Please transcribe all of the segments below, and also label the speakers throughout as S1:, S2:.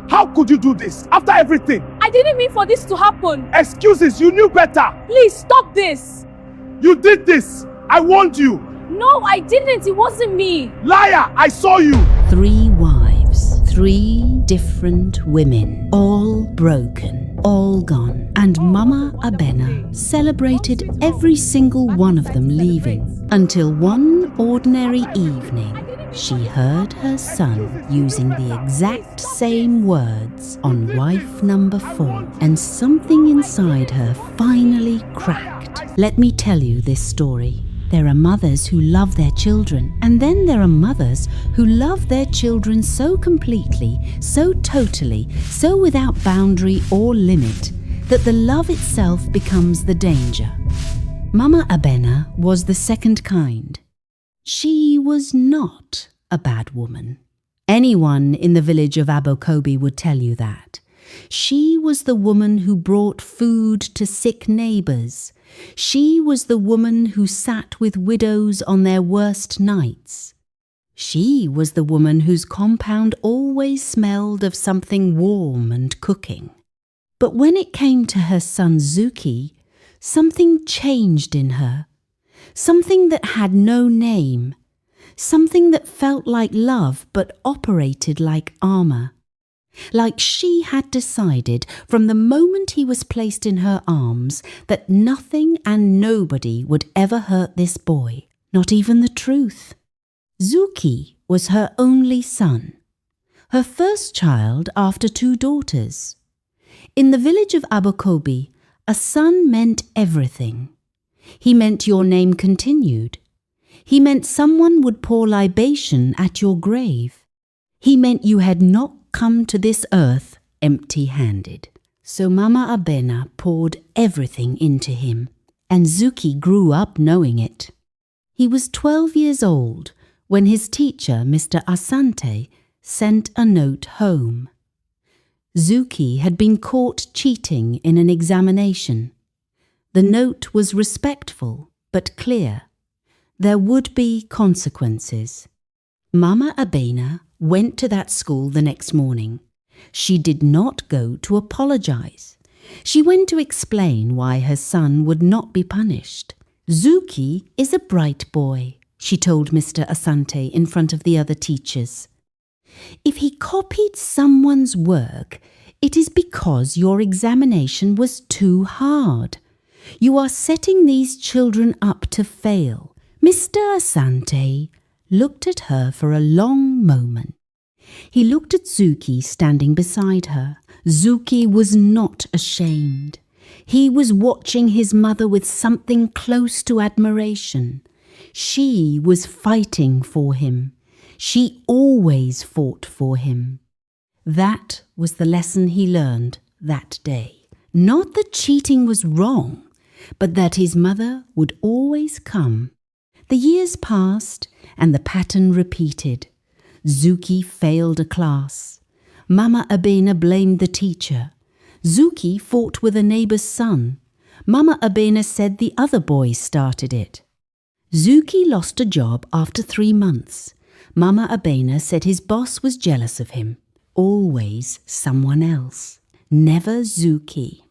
S1: How could you do this after everything?
S2: I didn't mean for this to happen.
S1: Excuses, you knew better.
S2: Please stop this.
S1: You did this. I warned you.
S2: No, I didn't. It wasn't me.
S1: Liar, I saw you.
S3: 3 wives, 3 different women, all broken, all gone. And Mama Abena celebrated every single one of them leaving, until one ordinary evening, she heard her son using the exact same words on wife number 4, and something inside her finally cracked. Let me tell you this story. There are mothers who love their children, and then there are mothers who love their children so completely, so totally, so without boundary or limit, that the love itself becomes the danger. Mama Abena was the second kind. She was not a bad woman. Anyone in the village of Abokobi would tell you that. She was the woman who brought food to sick neighbours. She was the woman who sat with widows on their worst nights. She was the woman whose compound always smelled of something warm and cooking. But when it came to her son Zuki, something changed in her. Something that had no name. Something that felt like love but operated like armour. Like she had decided from the moment he was placed in her arms that nothing and nobody would ever hurt this boy, not even the truth. Zuki was her only son, her first child after 2 daughters. In the village of Abokobi, a son meant everything. He meant your name continued. He meant someone would pour libation at your grave. He meant you had not come to this earth empty-handed. So Mama Abena poured everything into him, and Zuki grew up knowing it. He was 12 years old when his teacher, Mr. Asante, sent a note home. Zuki had been caught cheating in an examination. The note was respectful but clear. There would be consequences. Mama Abena went to that school the next morning. She did not go to apologize. She went to explain why her son would not be punished. Zuki is a bright boy, she told Mr. Asante in front of the other teachers. If he copied someone's work, it is because your examination was too hard. You are setting these children up to fail. Mr. Asante looked at her for a long moment. He looked at Zuki standing beside her. Zuki was not ashamed. He was watching his mother with something close to admiration. She was fighting for him. She always fought for him. That was the lesson he learned that day. Not that cheating was wrong, but that his mother would always come. The years passed and the pattern repeated. Zuki failed a class. Mama Abena blamed the teacher. Zuki fought with a neighbour's son. Mama Abena said the other boys started it. Zuki lost a job after 3 months. Mama Abena said his boss was jealous of him. Always someone else. Never Zuki.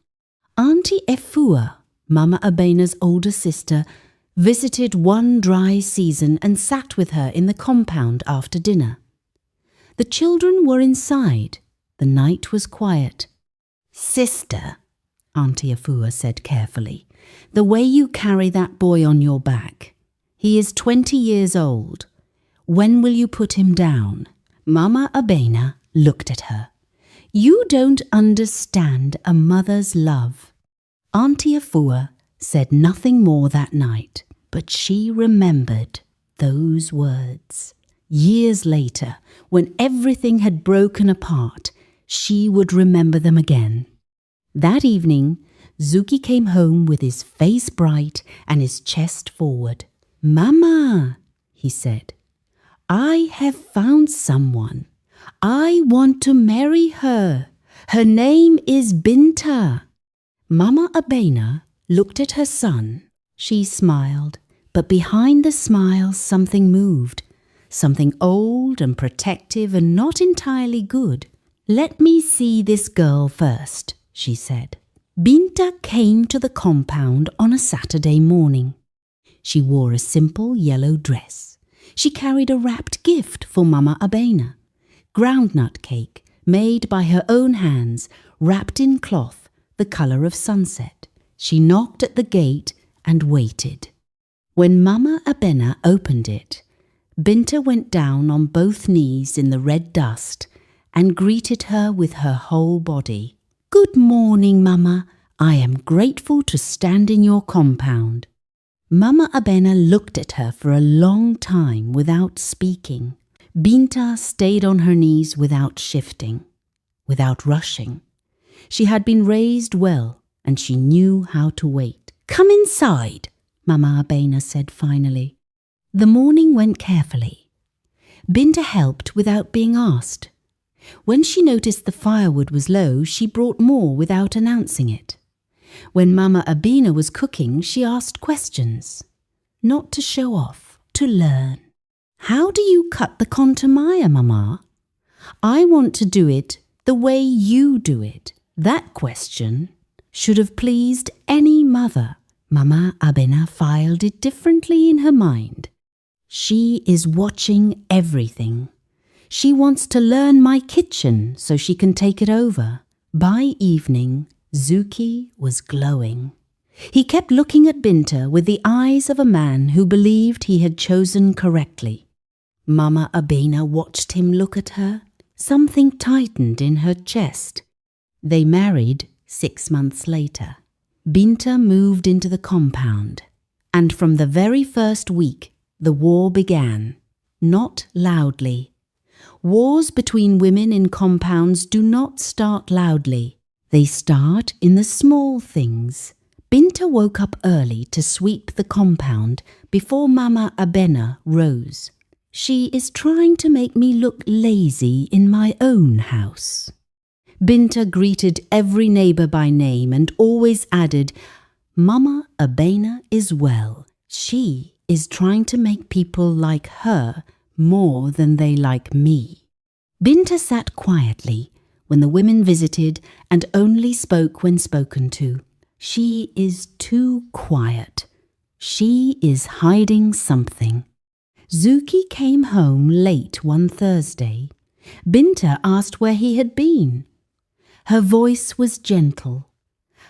S3: Auntie Efua, Mama Abena's older sister, visited one dry season and sat with her in the compound after dinner. The children were inside. The night was quiet. "Sister," Auntie Efua said carefully, "the way you carry that boy on your back. He is 20 years old. When will you put him down?" Mama Abena looked at her. "You don't understand a mother's love." Auntie Efua said nothing more that night, but she remembered those words. Years later, when everything had broken apart, she would remember them again. That evening, Zuki came home with his face bright and his chest forward. "Mama," he said, "I have found someone. I want to marry her. Her name is Binta." Mama Abena looked at her son. She smiled, but behind the smile something moved, something old and protective and not entirely good. "Let me see this girl first," she said. Binta came to the compound on a Saturday morning. She wore a simple yellow dress. She carried a wrapped gift for Mama Abena, groundnut cake made by her own hands, wrapped in cloth the colour of sunset. She knocked at the gate and waited. When Mama Abena opened it, Binta went down on both knees in the red dust and greeted her with her whole body. "Good morning, Mama. I am grateful to stand in your compound." Mama Abena looked at her for a long time without speaking. Binta stayed on her knees without shifting, without rushing. She had been raised well, and she knew how to wait. "Come inside," Mama Abena said finally. The morning went carefully. Binta helped without being asked. When she noticed the firewood was low, she brought more without announcing it. When Mama Abena was cooking, she asked questions. Not to show off, to learn. "How do you cut the kontomaya, Mama? I want to do it the way you do it." That question should have pleased any mother. Mama Abena filed it differently in her mind. She is watching everything. She wants to learn my kitchen so she can take it over. By evening, Zuki was glowing. He kept looking at Binta with the eyes of a man who believed he had chosen correctly. Mama Abena watched him look at her. Something tightened in her chest. They married 6 months later. Binta moved into the compound, and from the very first week, the war began. Not loudly. Wars between women in compounds do not start loudly. They start in the small things. Binta woke up early to sweep the compound before Mama Abena rose. "She is trying to make me look lazy in my own house." Binta greeted every neighbour by name and always added, "Mama Abena is well. She is trying to make people like her more than they like me." Binta sat quietly when the women visited and only spoke when spoken to. She is too quiet. She is hiding something. Zuki came home late one Thursday. Binta asked where he had been. Her voice was gentle.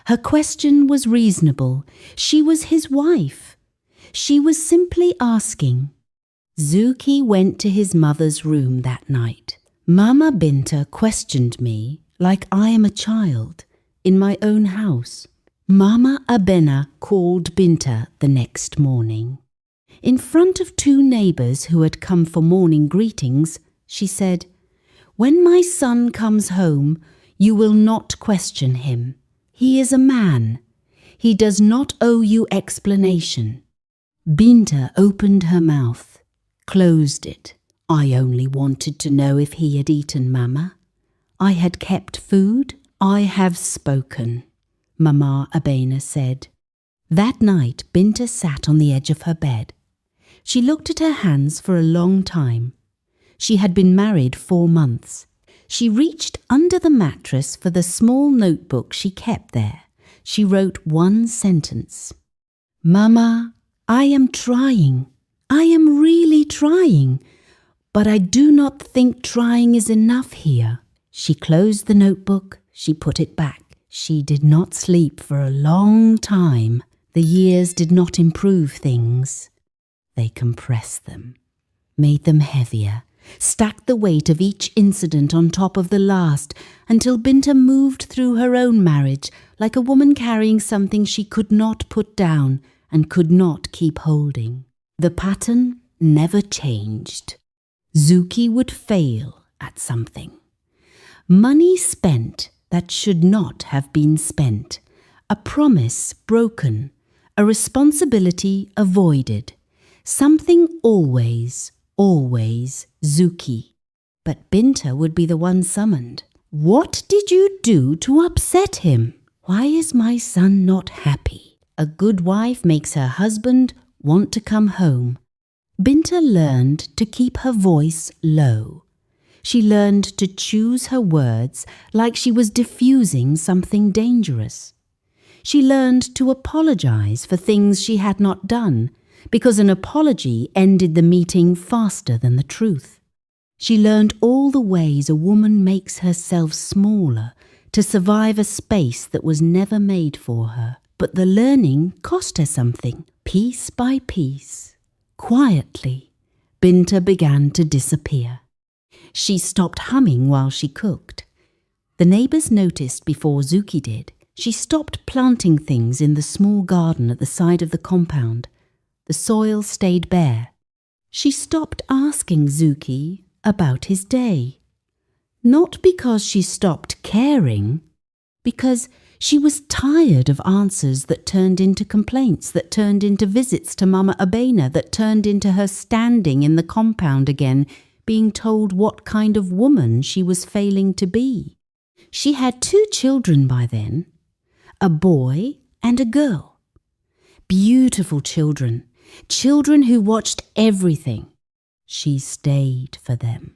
S3: Her question was reasonable. She was his wife. She was simply asking. Zuki went to his mother's room that night. Mama Binta questioned me like I am a child in my own house. Mama Abena called Binta the next morning. In front of 2 neighbours who had come for morning greetings, she said, "When my son comes home, you will not question him. He is a man. He does not owe you explanation." Binta opened her mouth, closed it. "I only wanted to know if he had eaten, Mama. I had kept food. I have spoken," Mama Abena said. That night, Binta sat on the edge of her bed. She looked at her hands for a long time. She had been married 4 months. She reached under the mattress for the small notebook she kept there. She wrote one sentence. "Mama, I am trying. I am really trying. But I do not think trying is enough here." She closed the notebook. She put it back. She did not sleep for a long time. The years did not improve things. They compressed them, made them heavier, stacked the weight of each incident on top of the last until Binta moved through her own marriage like a woman carrying something she could not put down and could not keep holding. The pattern never changed. Zuki would fail at something. Money spent that should not have been spent. A promise broken. A responsibility avoided. Something always Zuki. But Binta would be the one summoned. "What did you do to upset him? Why is my son not happy?" A good wife makes her husband want to come home. Binta learned to keep her voice low. She learned to choose her words like she was diffusing something dangerous. She learned to apologize for things she had not done, because an apology ended the meeting faster than the truth. She learned all the ways a woman makes herself smaller to survive a space that was never made for her. But the learning cost her something. Piece by piece, quietly, Binta began to disappear. She stopped humming while she cooked. The neighbours noticed before Zuki did. She stopped planting things in the small garden at the side of the compound. The soil stayed bare. She stopped asking Zuki about his day. Not because she stopped caring, because she was tired of answers that turned into complaints, that turned into visits to Mama Abena, that turned into her standing in the compound again, being told what kind of woman she was failing to be. She had 2 children by then, a boy and a girl. Beautiful children, children who watched everything. She stayed for them.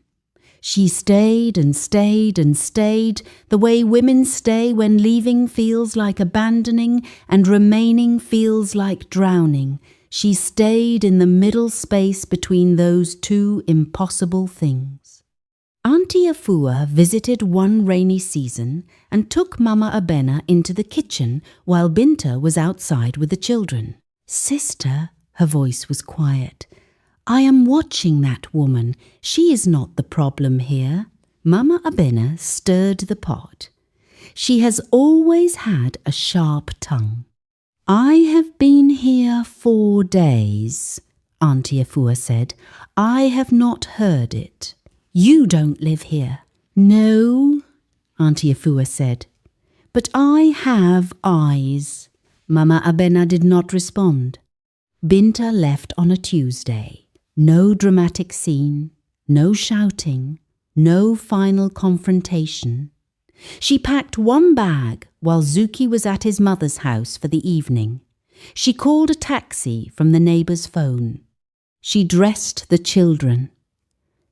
S3: She stayed and stayed and stayed, the way women stay when leaving feels like abandoning and remaining feels like drowning. She stayed in the middle space between those 2 impossible things. Auntie Afua visited one rainy season and took Mama Abena into the kitchen while Binta was outside with the children. "Sister," her voice was quiet, "I am watching that woman. She is not the problem here." Mama Abena stirred the pot. She has always had a sharp tongue. "I have been here 4 days," Auntie Afua said. "I have not heard it." "You don't live here." "No," Auntie Afua said. "But I have eyes." Mama Abena did not respond. Binta left on a Tuesday. No dramatic scene, no shouting, no final confrontation. She packed 1 bag while Zuki was at his mother's house for the evening. She called a taxi from the neighbour's phone. She dressed the children.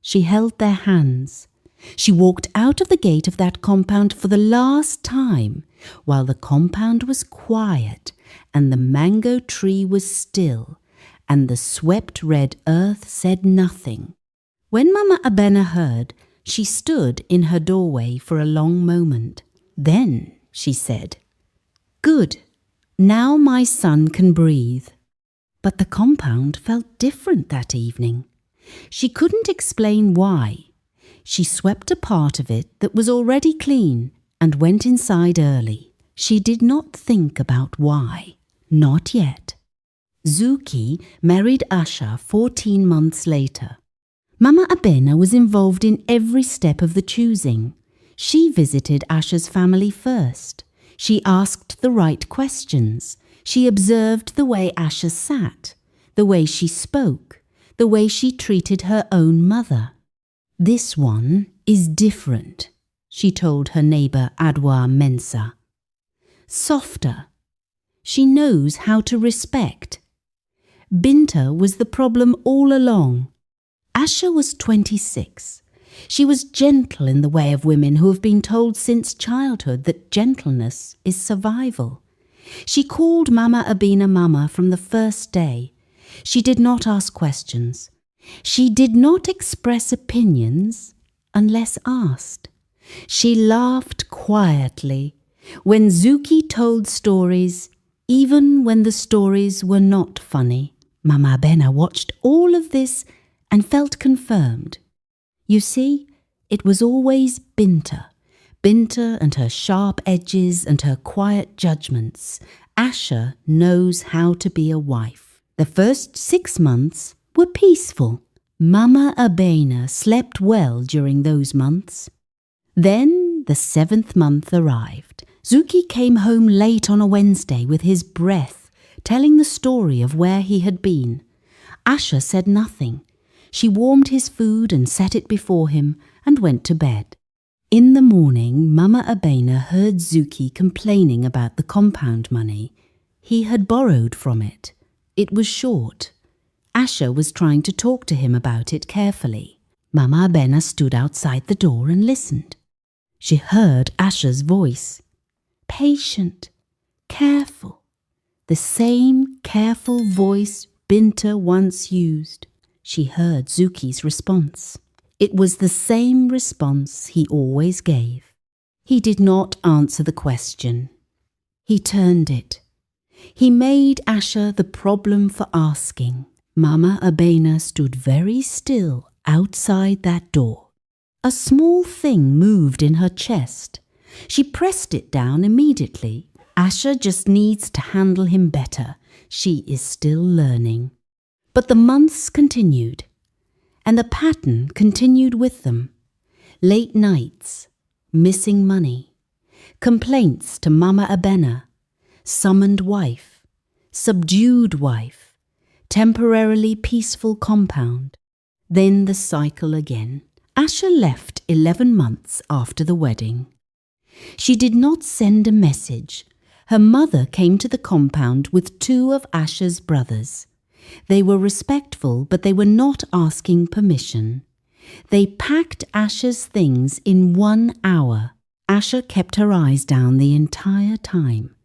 S3: She held their hands. She walked out of the gate of that compound for the last time while the compound was quiet and the mango tree was still and the swept red earth said nothing. When Mama Abena heard, she stood in her doorway for a long moment. Then she said, "Good, now my son can breathe." But the compound felt different that evening. She couldn't explain why. She swept a part of it that was already clean and went inside early. She did not think about why. Not yet. Zuki married Asha 14 months later. Mama Abena was involved in every step of the choosing. She visited Asha's family first. She asked the right questions. She observed the way Asha sat, the way she spoke, the way she treated her own mother. "This one is different," she told her neighbour Adoir Mensa. "Softer. She knows how to respect." Binta was the problem all along. Asha was 26. She was gentle in the way of women who have been told since childhood that gentleness is survival. She called Mama Abena Mama from the first day. She did not ask questions. She did not express opinions unless asked. She laughed quietly when Zuki told stories, even when the stories were not funny. Mama Abena watched all of this and felt confirmed. You see, it was always Binta. Binta and her sharp edges and her quiet judgments. Asha knows how to be a wife. The first 6 months were peaceful. Mama Abena slept well during those months. Then the 7th month arrived. Zuki came home late on a Wednesday with his breath, telling the story of where he had been. Asha said nothing. She warmed his food and set it before him and went to bed. In the morning, Mama Abena heard Zuki complaining about the compound money. He had borrowed from it. It was short. Asha was trying to talk to him about it carefully. Mama Abena stood outside the door and listened. She heard Asha's voice. Patient, careful. The same careful voice Binta once used. She heard Zuki's response. It was the same response he always gave. He did not answer the question. He turned it. He made Asha the problem for asking. Mama Abena stood very still outside that door. A small thing moved in her chest. She pressed it down immediately. Asha just needs to handle him better. She is still learning. But the months continued, and the pattern continued with them. Late nights, missing money, complaints to Mama Abena, summoned wife, subdued wife, temporarily peaceful compound. Then the cycle again. Asha left 11 months after the wedding. She did not send a message. Her mother came to the compound with 2 of Asha's brothers. They were respectful, but they were not asking permission. They packed Asha's things in 1 hour. Asha kept her eyes down the entire time.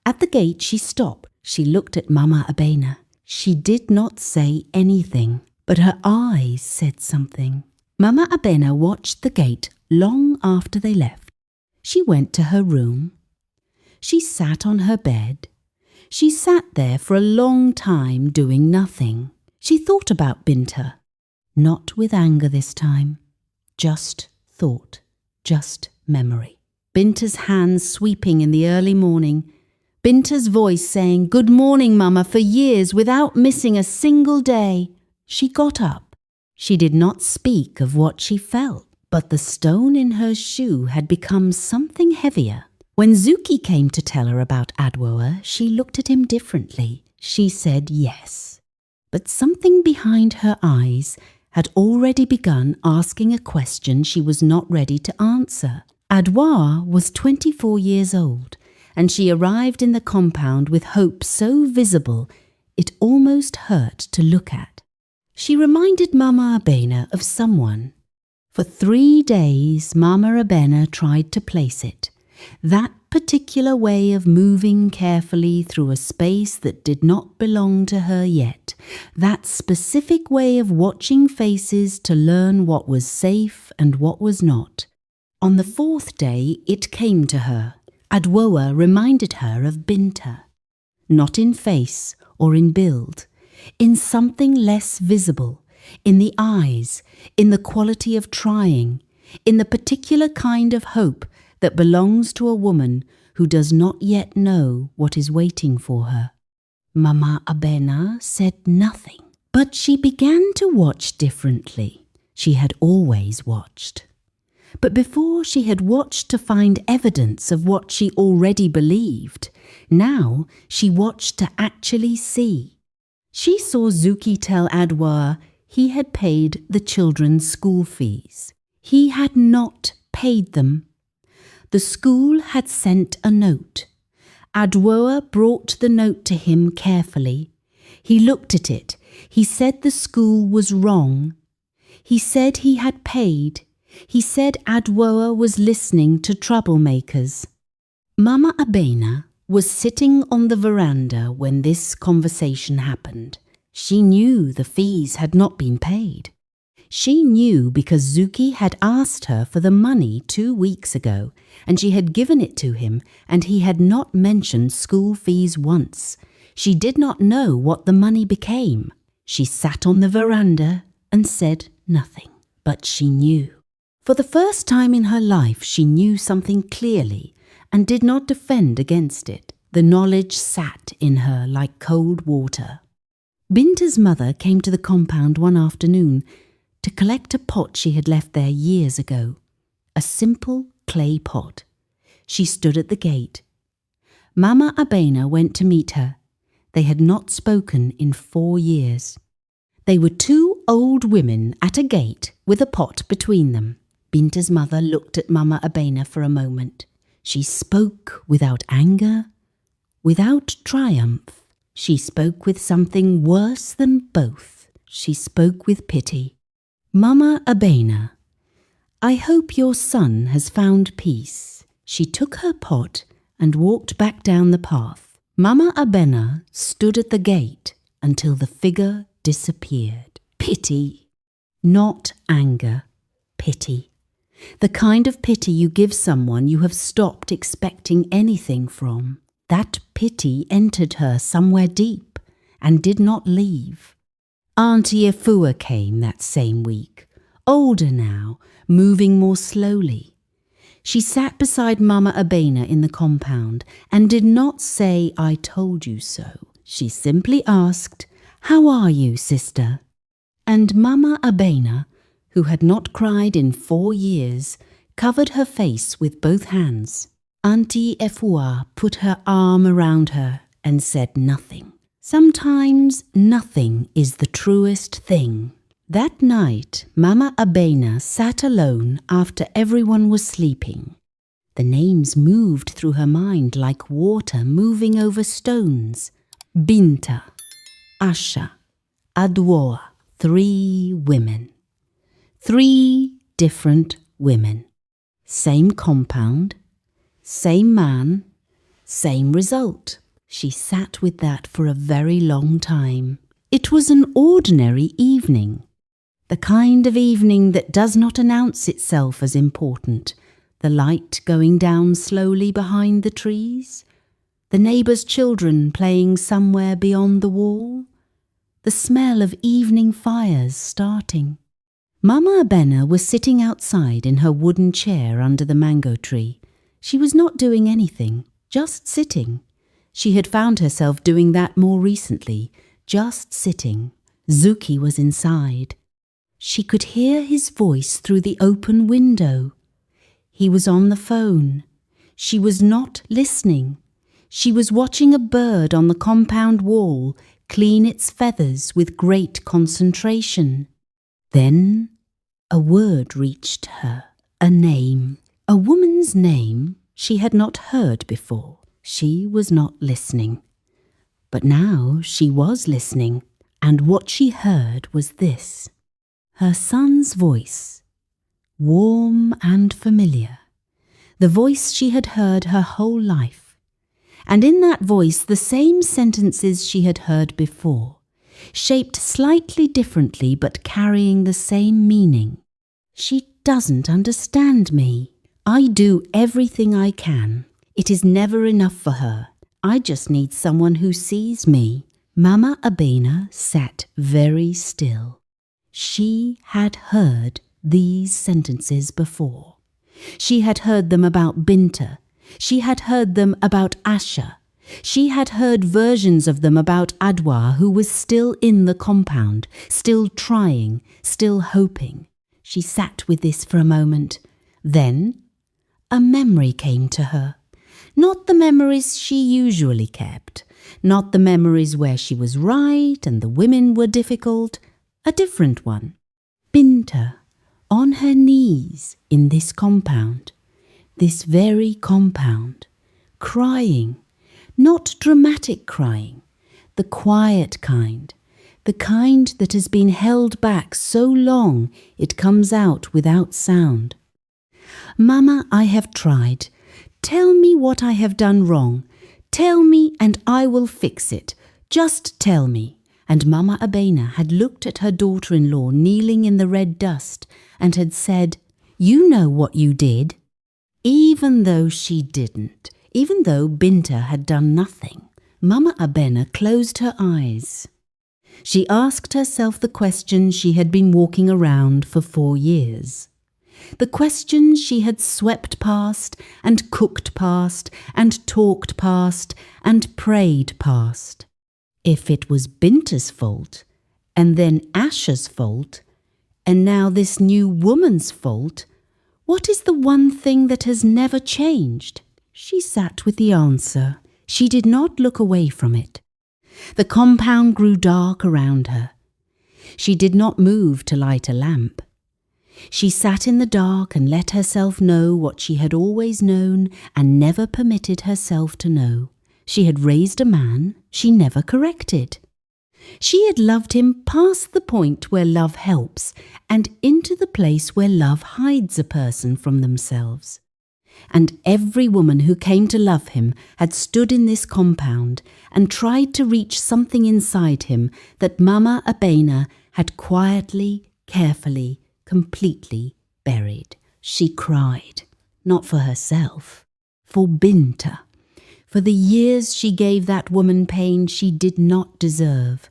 S3: At the gate she stopped. She looked at Mama Abena. She did not say anything, but her eyes said something. Mama Abena watched the gate long after they left. She went to her room. She sat on her bed. She sat there for a long time doing nothing. She thought about Binta. Not with anger this time. Just thought. Just memory. Binta's hands sweeping in the early morning. Binta's voice saying, "Good morning, Mama," for years without missing a single day. She got up. She did not speak of what she felt, but the stone in her shoe had become something heavier. When Zuki came to tell her about Adoir, she looked at him differently. She said yes. But something behind her eyes had already begun asking a question she was not ready to answer. Adoir was 24 years old, and she arrived in the compound with hope so visible it almost hurt to look at. She reminded Mama Abena of someone. For 3 days, Mama Abena tried to place it. That particular way of moving carefully through a space that did not belong to her yet. That specific way of watching faces to learn what was safe and what was not. On the 4th day, it came to her. Adoir reminded her of Binta. Not in face or in build. In something less visible, in the eyes, in the quality of trying, in the particular kind of hope that belongs to a woman who does not yet know what is waiting for her. Mama Abena said nothing, but she began to watch differently. She had always watched. But before she had watched to find evidence of what she already believed, now she watched to actually see. She saw Zuki tell Adoir he had paid the children's school fees. He had not paid them. The school had sent a note. Adoir brought the note to him carefully. He looked at it. He said the school was wrong. He said he had paid. He said Adoir was listening to troublemakers. Mama Abena was sitting on the veranda when this conversation happened. She knew the fees had not been paid. She knew because Zuki had asked her for the money 2 weeks ago, and she had given it to him, and he had not mentioned school fees once. She did not know what the money became. She sat on the veranda and said nothing, but she knew. For the first time in her life, she knew something clearly and did not defend against it. The knowledge sat in her like cold water. Binta's mother came to the compound one afternoon to collect a pot she had left there years ago, a simple clay pot. She stood at the gate. Mama Abena went to meet her. They had not spoken in 4 years. They were 2 old women at a gate with a pot between them. Binta's mother looked at Mama Abena for a moment. She spoke without anger, without triumph. She spoke with something worse than both. She spoke with pity. Mama Abena, I hope your son has found peace. She took her pot and walked back down the path. Mama Abena stood at the gate until the figure disappeared. Pity, not anger, pity. The kind of pity you give someone you have stopped expecting anything from. That pity entered her somewhere deep and did not leave. Auntie Efua came that same week, older now, moving more slowly. She sat beside Mama Abena in the compound and did not say, I told you so. She simply asked, How are you, sister? And Mama Abena, who had not cried in 4 years, covered her face with both hands. Auntie Efua put her arm around her and said nothing. Sometimes nothing is the truest thing. That night, Mama Abena sat alone after everyone was sleeping. The names moved through her mind like water moving over stones. Binta, Asha, Adoir, 3 women. 3 different women. Same compound, same man, same result. She sat with that for a very long time. It was an ordinary evening. The kind of evening that does not announce itself as important. The light going down slowly behind the trees. The neighbours' children playing somewhere beyond the wall. The smell of evening fires starting. Mama Abena was sitting outside in her wooden chair under the mango tree. She was not doing anything, just sitting. She had found herself doing that more recently, just sitting. Zuki was inside. She could hear his voice through the open window. He was on the phone. She was not listening. She was watching a bird on the compound wall clean its feathers with great concentration. Then a word reached her, a name, a woman's name she had not heard before. She was not listening. But now she was listening, and what she heard was this. Her son's voice, warm and familiar, the voice she had heard her whole life. And in that voice the same sentences she had heard before, shaped slightly differently but carrying the same meaning. She doesn't understand me. I do everything I can. It is never enough for her. I just need someone who sees me. Mama Abena sat very still. She had heard these sentences before. She had heard them about Binta. She had heard them about Asha. She had heard versions of them about Adoir, who was still in the compound, still trying, still hoping. She sat with this for a moment. Then a memory came to her. Not the memories she usually kept, not the memories where she was right and the women were difficult, a different one. Binta, on her knees in this compound, this very compound, crying, not dramatic crying, the quiet kind, the kind that has been held back so long it comes out without sound. Mama, I have tried. Tell me what I have done wrong. Tell me and I will fix it. Just tell me. And Mama Abena had looked at her daughter-in-law kneeling in the red dust and had said, You know what you did. Even though she didn't, even though Binta had done nothing, Mama Abena closed her eyes. She asked herself the question she had been walking around for 4 years. The questions she had swept past and cooked past and talked past and prayed past. If it was Binta's fault, and then Asha's fault, and now this new woman's fault, what is the one thing that has never changed? She sat with the answer. She did not look away from it. The compound grew dark around her. She did not move to light a lamp. She sat in the dark and let herself know what she had always known and never permitted herself to know. She had raised a man she never corrected. She had loved him past the point where love helps and into the place where love hides a person from themselves. And every woman who came to love him had stood in this compound and tried to reach something inside him that Mama Abena had quietly, carefully, completely buried. She cried, not for herself, for Binta, for the years she gave that woman pain she did not deserve.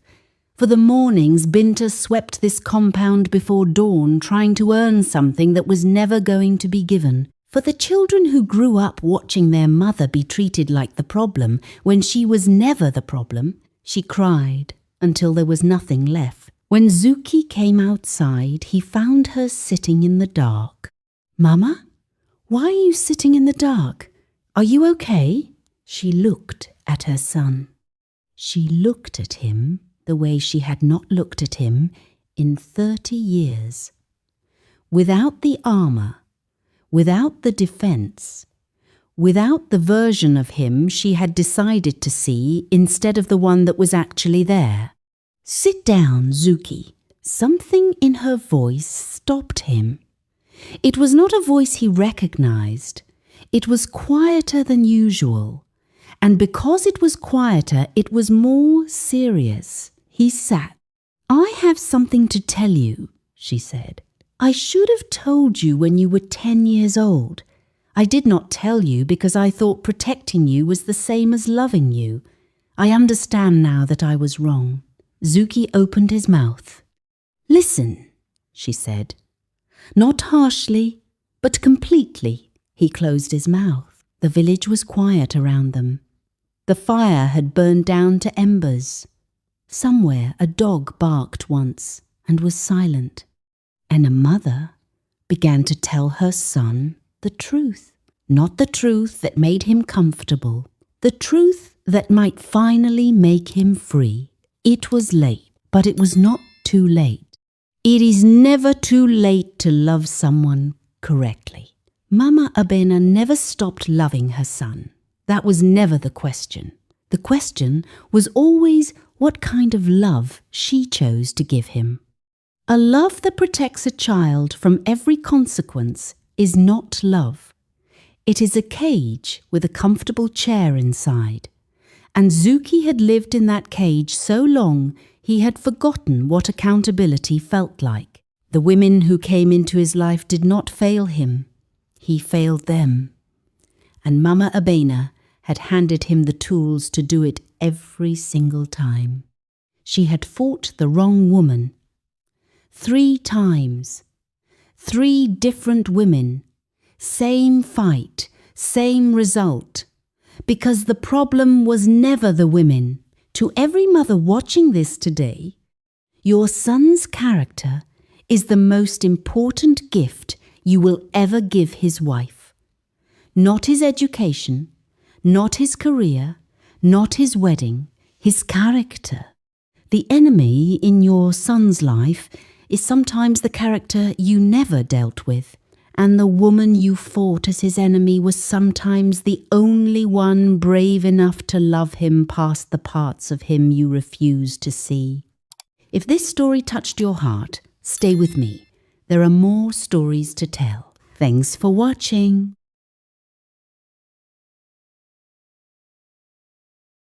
S3: For the mornings Binta swept this compound before dawn trying to earn something that was never going to be given. For the children who grew up watching their mother be treated like the problem when she was never the problem, she cried until there was nothing left. When Zuki came outside, he found her sitting in the dark. "Mama, why are you sitting in the dark? Are you okay?" She looked at her son. She looked at him the way she had not looked at him in 30 years. Without the armor, without the defense, without the version of him she had decided to see instead of the one that was actually there. "Sit down, Zuki." Something in her voice stopped him. It was not a voice he recognized. It was quieter than usual. And because it was quieter, it was more serious. He sat. "I have something to tell you," she said. "I should have told you when you were 10 years old. I did not tell you because I thought protecting you was the same as loving you. I understand now that I was wrong." Zuki opened his mouth. "Listen," she said. Not harshly, but completely. He closed his mouth. The village was quiet around them. The fire had burned down to embers. Somewhere a dog barked once and was silent. And a mother began to tell her son the truth. Not the truth that made him comfortable. The truth that might finally make him free. It was late, but it was not too late. It is never too late to love someone correctly. Mama Abena never stopped loving her son. That was never the question. The question was always what kind of love she chose to give him. A love that protects a child from every consequence is not love. It is a cage with a comfortable chair inside. And Zuki had lived in that cage so long he had forgotten what accountability felt like. The women who came into his life did not fail him. He failed them. And Mama Abena had handed him the tools to do it every single time. She had fought the wrong woman. 3 times. 3 different women. Same fight, same result. Because the problem was never the women. To every mother watching this today, your son's character is the most important gift you will ever give his wife. Not his education, not his career, not his wedding, his character. The enemy in your son's life is sometimes the character you never dealt with. And the woman you fought as his enemy was sometimes the only one brave enough to love him past the parts of him you refused to see. If this story touched your heart, stay with me. There are more stories to tell. Thanks for watching.